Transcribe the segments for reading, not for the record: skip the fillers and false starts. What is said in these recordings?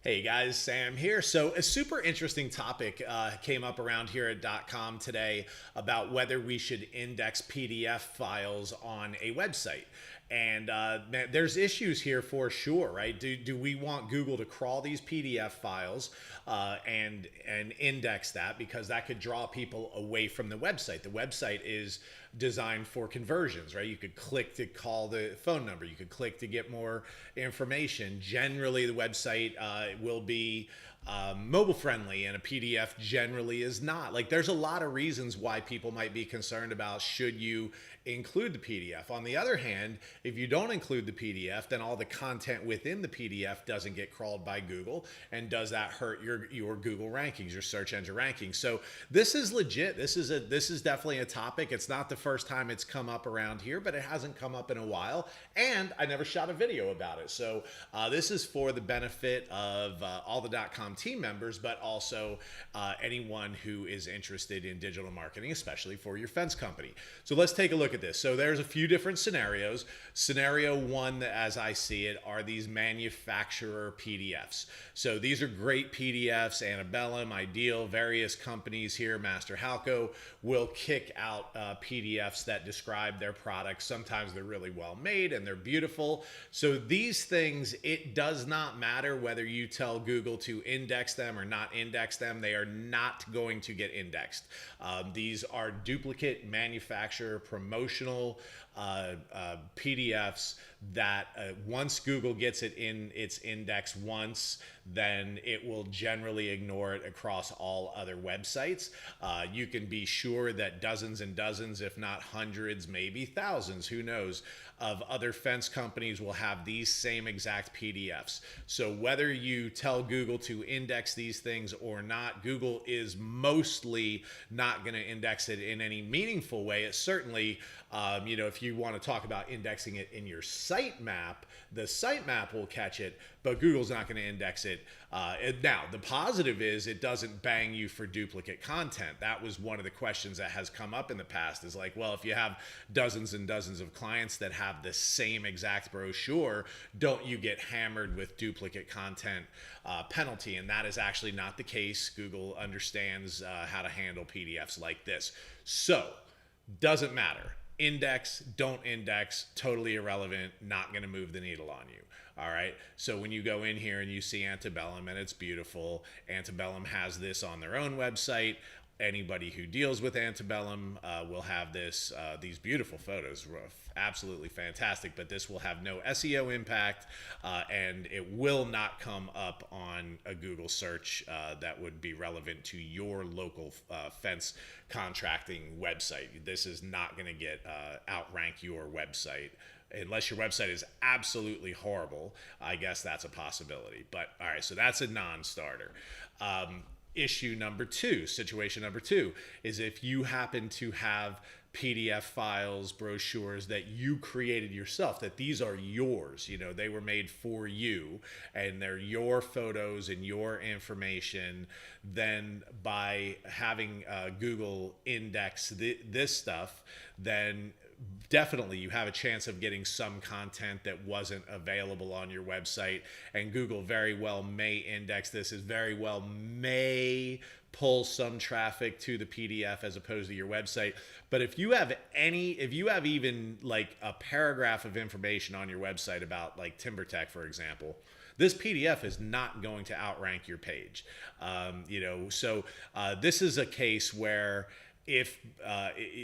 Hey guys, Sam here. So, a super interesting topic came up around here at .com today about whether we should index PDF files on a website. And man, there's issues here for sure, right? Do we want Google to crawl these PDF files and index that, because that could draw people away from the website? The website is designed for conversions, right? You could click to call the phone number, you could click to get more information. Generally, the website will be mobile friendly, and a PDF generally is not. Like, there's a lot of reasons why people might be concerned about should you include the PDF. On the other hand, if you don't include the PDF, then all the content within the PDF doesn't get crawled by Google, and does that hurt your Google rankings, your search engine rankings? So this is legit. This is definitely a topic. It's not the first time it's come up around here, but it hasn't come up in a while, and I never shot a video about it. So this is for the benefit of all the .com team members, but also anyone who is interested in digital marketing, especially for your fence company. So let's take a look at this. So there's a few different scenarios. Scenario one, as I see it, are these manufacturer PDFs. So these are great PDFs, Antebellum, Ideal, various companies here, Master Halco, will kick out PDFs that describe their products. Sometimes they're really well made and they're beautiful. So these things, it does not matter whether you tell Google to index them or not index them. They are not going to get indexed. These are duplicate manufacturer promotional PDFs that once Google gets it in its index once, then it will generally ignore it across all other websites. You can be sure that dozens and dozens, if not hundreds, maybe thousands, who knows, of other fence companies will have these same exact PDFs. So whether you tell Google to index these things or not, Google is mostly not going to index it in any meaningful way. It certainly, if you want to talk about indexing it in your sitemap, the sitemap will catch it, but Google's not going to index it. Now, the positive is it doesn't bang you for duplicate content. That was one of the questions that has come up in the past, is like, well, if you have dozens and dozens of clients that have the same exact brochure, don't you get hammered with duplicate content penalty? And that is actually not the case. Google understands how to handle PDFs like this. So, doesn't matter. Index, don't index, totally irrelevant, not going to move the needle on you. All right. So when you go in here and you see Antebellum and it's beautiful, Antebellum has this on their own website. Anybody who deals with Antebellum will have these beautiful photos, absolutely fantastic, but this will have no SEO impact, and it will not come up on a Google search that would be relevant to your local fence contracting website. This is not going to get outrank your website. Unless your website is absolutely horrible, I guess that's a possibility. But all right, so that's a non-starter. Situation number two is if you happen to have PDF files, brochures that you created yourself, that these are yours, they were made for you and they're your photos and your information, then by having Google index this stuff, then definitely you have a chance of getting some content that wasn't available on your website, and Google very well may index this, as very well may pull some traffic to the PDF as opposed to your website. But if you have even like a paragraph of information on your website about like TimberTech, for example, this PDF is not going to outrank your page. So this is a case where if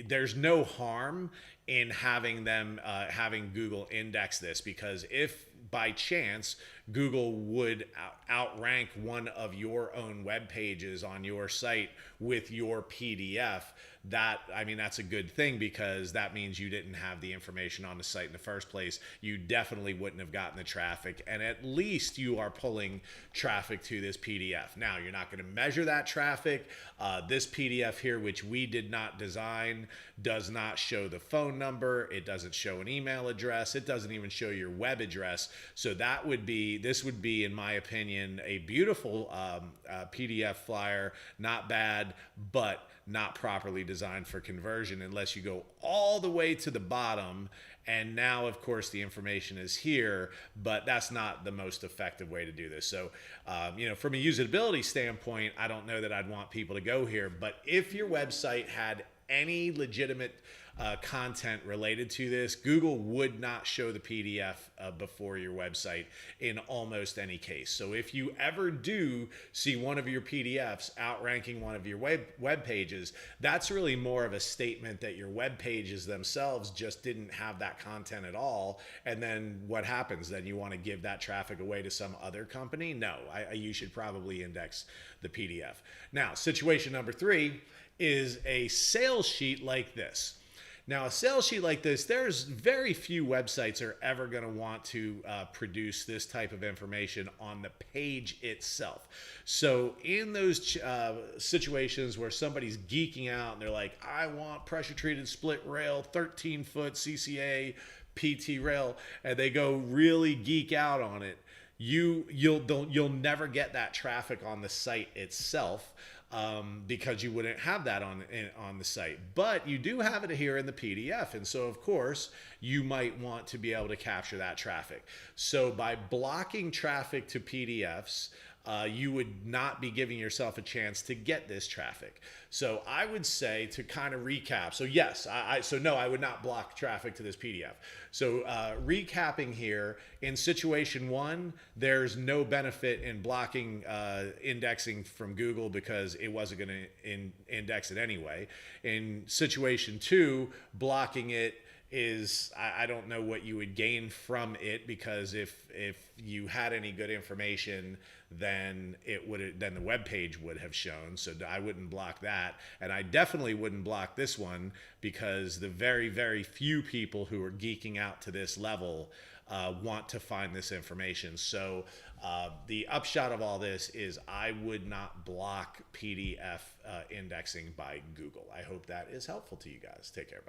there's no harm in having Google index this, because if by chance Google would outrank one of your own web pages on your site with your PDF, that's a good thing, because that means you didn't have the information on the site in the first place. You definitely wouldn't have gotten the traffic, and at least you are pulling traffic to this PDF. Now, you're not going to measure that traffic. This PDF here, which we did not design, does not show the phone number. It doesn't show an email address. It doesn't even show your web address. So this would be, in my opinion, a beautiful PDF flyer. Not bad, but not properly designed for conversion, unless you go all the way to the bottom And now, of course, the information is here, but that's not the most effective way to do this. So, from a usability standpoint, I don't know that I'd want people to go here. But if your website had any legitimate content related to this, Google would not show the PDF before your website in almost any case. So if you ever do see one of your PDFs outranking one of your web pages, that's really more of a statement that your web pages themselves just didn't have that content at all. And then what happens? Then you want to give that traffic away to some other company? No, you should probably index the PDF. Now, situation number 3 is a sales sheet like this. Now, a sales sheet like this, there's very few websites are ever going to want to produce this type of information on the page itself. So in those situations where somebody's geeking out and they're like, I want pressure treated split rail, 13-foot CCA PT rail, and they go really geek out on it, you'll never get that traffic on the site itself. Because you wouldn't have that on the site, but you do have it here in the PDF, and so of course you might want to be able to capture that traffic. So by blocking traffic to PDFs, you would not be giving yourself a chance to get this traffic. So I would say, to kind of recap, so yes, no, I would not block traffic to this PDF. So recapping here, in situation 1, there's no benefit in blocking indexing from Google because it wasn't going to index it anyway. In situation 2, blocking it is, I don't know what you would gain from it, because if you had any good information, then then the web page would have shown. So I wouldn't block that, and I definitely wouldn't block this one, because the very, very few people who are geeking out to this level want to find this information. So the upshot of all this is I would not block PDF indexing by Google. I hope that is helpful to you guys. Take care. Bye.